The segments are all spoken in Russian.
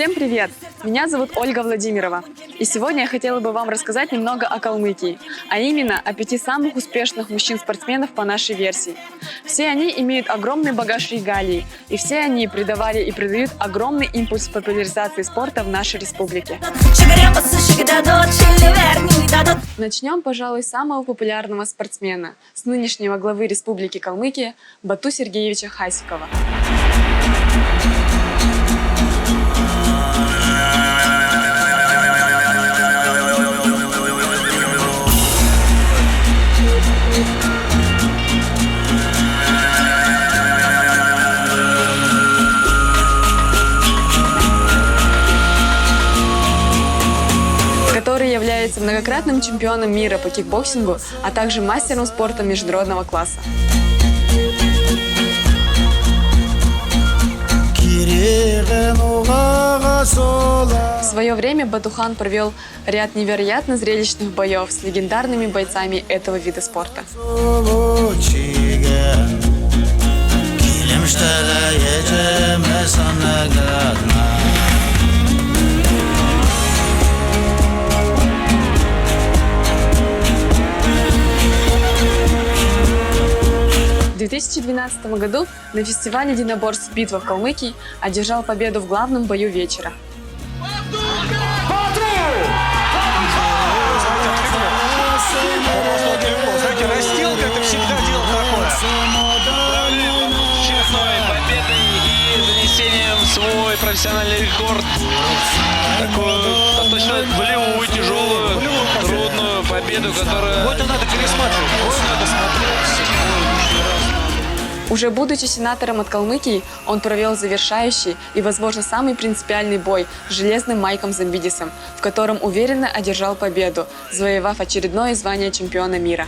Всем привет! Меня зовут Ольга Владимирова. И сегодня я хотела бы вам рассказать немного о Калмыкии, а именно о 5 самых успешных мужчин-спортсменов по нашей версии. Все они имеют огромный багаж регалий, и все они придавали и придают огромный импульс популяризации спорта в нашей республике. Начнем, пожалуй, с самого популярного спортсмена, с нынешнего главы Республики Калмыкия Бату Сергеевича Хасикова. Который является многократным чемпионом мира по кикбоксингу, а также мастером спорта международного класса. В свое время Батухан провел ряд невероятно зрелищных боев с легендарными бойцами этого вида спорта. В 2012 году на фестивале единоборств «Битва в Калмыкии» одержал победу в главном бою вечера. Знаете, Растил, как ты всегда делал такое. Очередной победой и занесением свой профессиональный рекорд. Такую достаточно болевую, тяжелую, трудную победу, которая... Вот надо пересматривать. Надо смотреть. Уже будучи сенатором от Калмыкии, он провел завершающий и, возможно, самый принципиальный бой с железным Майком Замбидисом, в котором уверенно одержал победу, завоевав очередное звание чемпиона мира.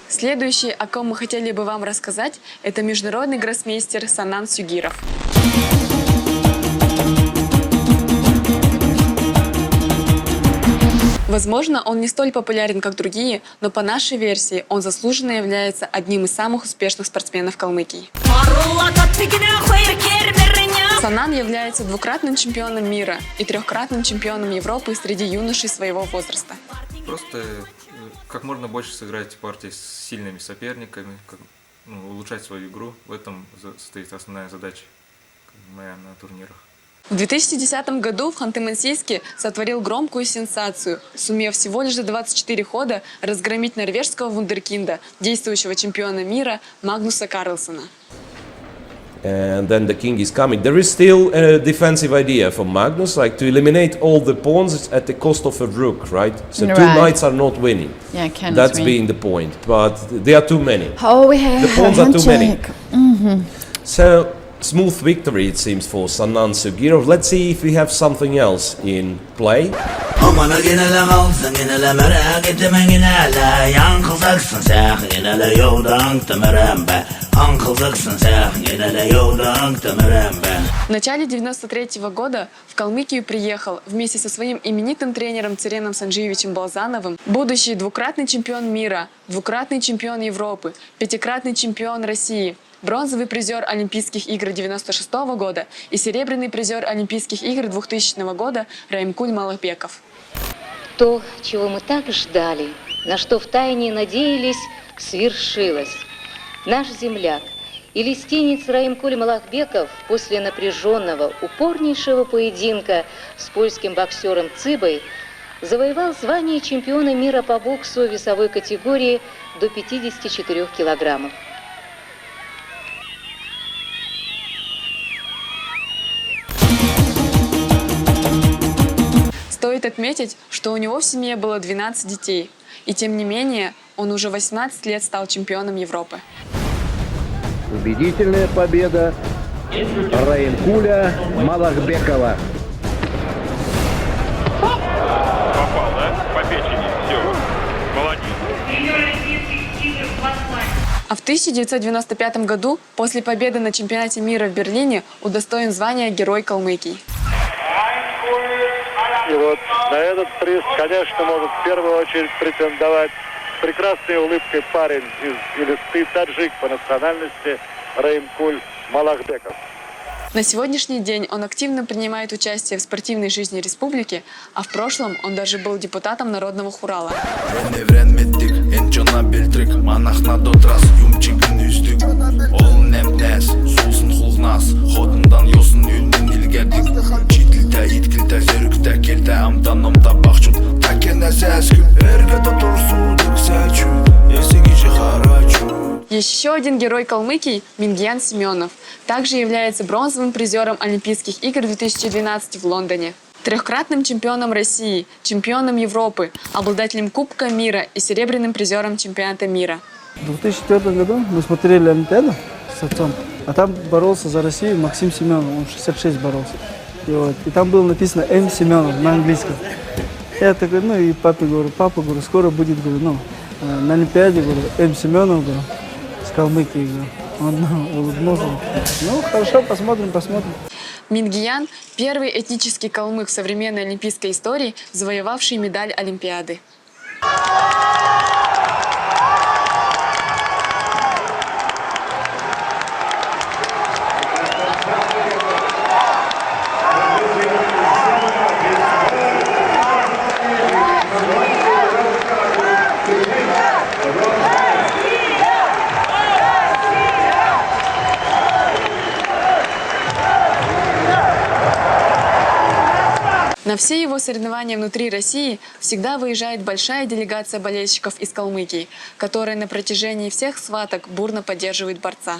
Следующий, о ком мы хотели бы вам рассказать, это международный гроссмейстер Санан Сюгиров. Возможно, он не столь популярен, как другие, но по нашей версии он заслуженно является одним из самых успешных спортсменов Калмыкии. Санан является двукратным чемпионом мира и трехкратным чемпионом Европы среди юношей своего возраста. Просто как можно больше сыграть партии с сильными соперниками, улучшать свою игру. В этом стоит основная задача моя на турнирах. В 2010 году в Ханты-Мансийске сотворил громкую сенсацию, сумев всего лишь за 24 хода разгромить норвежского вундеркинда, действующего чемпиона мира Магнуса Карлсона. And then the king is coming. There is still a defensive idea for Magnus, like to eliminate all the pawns at the cost of a rook, right? So Right. two knights are not winning. Yeah, cannot That's win. being the point. But there are too many. Oh, we have The pawns are too many. handshake. So smooth victory it seems for Sanan Sugirov. Let's see if we have something else in play. В начале 1993 года в Калмыкию приехал вместе со своим именитым тренером Цереном Санджиевичем Балзановым будущий двукратный чемпион мира, двукратный чемпион Европы, пятикратный чемпион России, бронзовый призер Олимпийских игр 1996 года и серебряный призер Олимпийских игр 2000 года Раимкуль Малахбеков. То, чего мы так ждали, на что втайне надеялись, свершилось. Наш земляк и листинец Раимкуль Малахбеков после напряженного, упорнейшего поединка с польским боксером Цыбой завоевал звание чемпиона мира по боксу весовой категории до 54 килограммов. Стоит отметить, что у него в семье было 12 детей, и тем не менее он уже 18 лет стал чемпионом Европы. Убедительная победа Раимкуля Малахбекова. Попал, да? По печени. Все. Молодец. 1995 году после победы на чемпионате мира в Берлине удостоен звания Герой Калмыкии. И вот на этот приз, конечно, может в первую очередь претендовать с прекрасной улыбкой парень из Элисты, таджик по национальности Раимкуль Малахбеков. На сегодняшний день он активно принимает участие в спортивной жизни республики, а в прошлом он даже был депутатом Народного хурала. Еще один герой Калмыкии – Мингиян Семенов. Также является бронзовым призером Олимпийских игр 2012 в Лондоне. Трехкратным чемпионом России, чемпионом Европы, обладателем Кубка мира и серебряным призером чемпионата мира. В 2004 году мы смотрели Олимпиаду с отцом, а там боролся за Россию Максим Семенов, он 66 боролся. И там было написано М. Семенов на английском. Я такой, и папе говорю, папа, скоро будет, на Олимпиаде, М. Семенов, с Калмыкии, он улыбнулся. Хорошо, посмотрим. Мингиян – первый этнический калмык в современной олимпийской истории, завоевавший медаль Олимпиады. На все его соревнования внутри России всегда выезжает большая делегация болельщиков из Калмыкии, которая на протяжении всех схваток бурно поддерживает борца.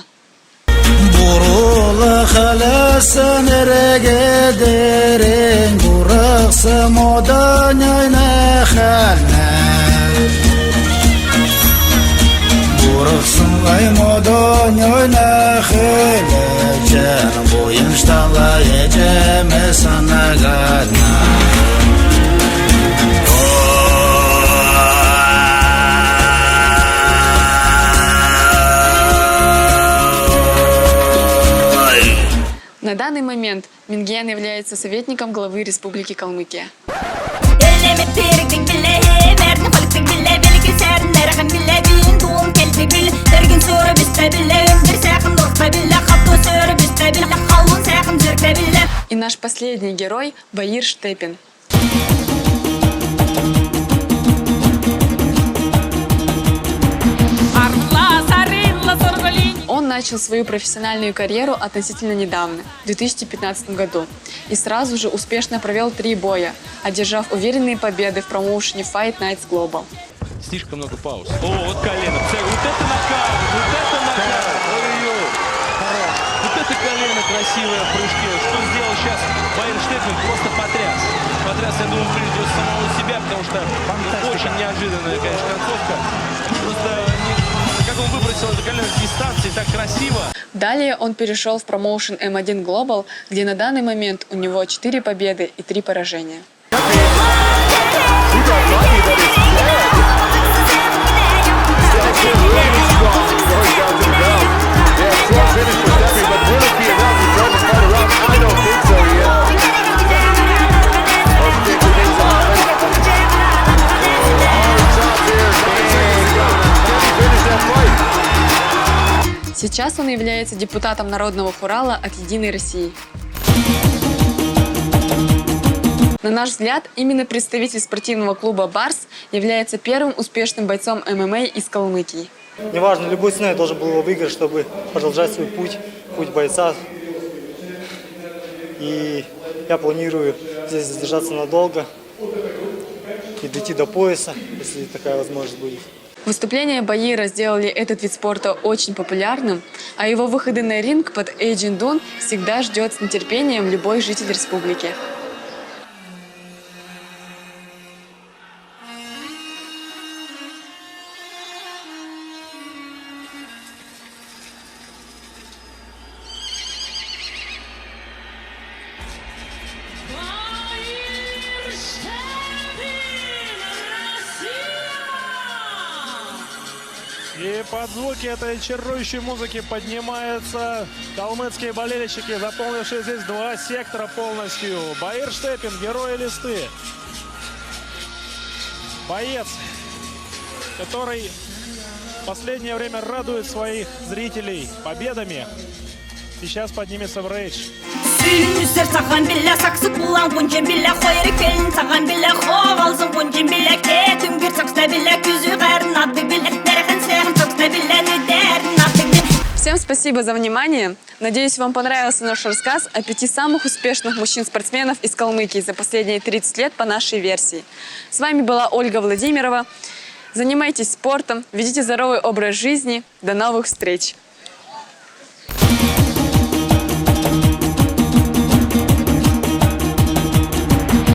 На данный момент Мингиян является советником главы Республики Калмыкия. И наш последний герой – Баир Штепин. Он начал свою профессиональную карьеру относительно недавно, в 2015 году, и сразу же успешно провел 3 боя, одержав уверенные победы в промоушене Fight Nights Global. Слишком много пауз. О, вот колено. Вот это нокаут, Ой-ой-ой. Вот это колено красивое в прыжке. Что сделал сейчас Баир Штепин? Просто потряс. Я думаю, придет самого себя, потому что очень неожиданная, конечно, концовка. Просто как он выбросил это колено с дистанции, так красиво. Далее он перешел в промоушен M1 Global, где на данный момент у него 4 победы и 3 поражения. Сейчас он является депутатом Народного хурала от «Единой России». На наш взгляд, именно представитель спортивного клуба «Барс» является первым успешным бойцом ММА из Калмыкии. Неважно, любой ценой должен был его выиграть, чтобы продолжать свой путь бойца. И я планирую здесь задержаться надолго и дойти до пояса, если такая возможность будет. Выступления Баира сделали этот вид спорта очень популярным, а его выходы на ринг под Эйджин Дун всегда ждет с нетерпением любой житель республики. И под звуки этой чарующей музыки поднимаются калмыцкие болельщики, заполнившие здесь 2 сектора полностью. Баир Штепин, герой Элисты. Боец, который в последнее время радует своих зрителей победами. Сейчас поднимется в рейдж. Suyun sağan bile saksı kullan bunca bile koyarı kelin sağan bile kovalsın bunca bile ketum bir saksta bile küzü karın adı bile derken sen saksta bile ne derin adı bile. Всем спасибо за внимание. Надеюсь, вам понравился наш рассказ о 5 самых успешных мужчин-спортсменов из Калмыкии за последние 30 лет по нашей версии. С вами была Ольга Владимирова. Занимайтесь спортом, ведите здоровый образ жизни. До новых встреч!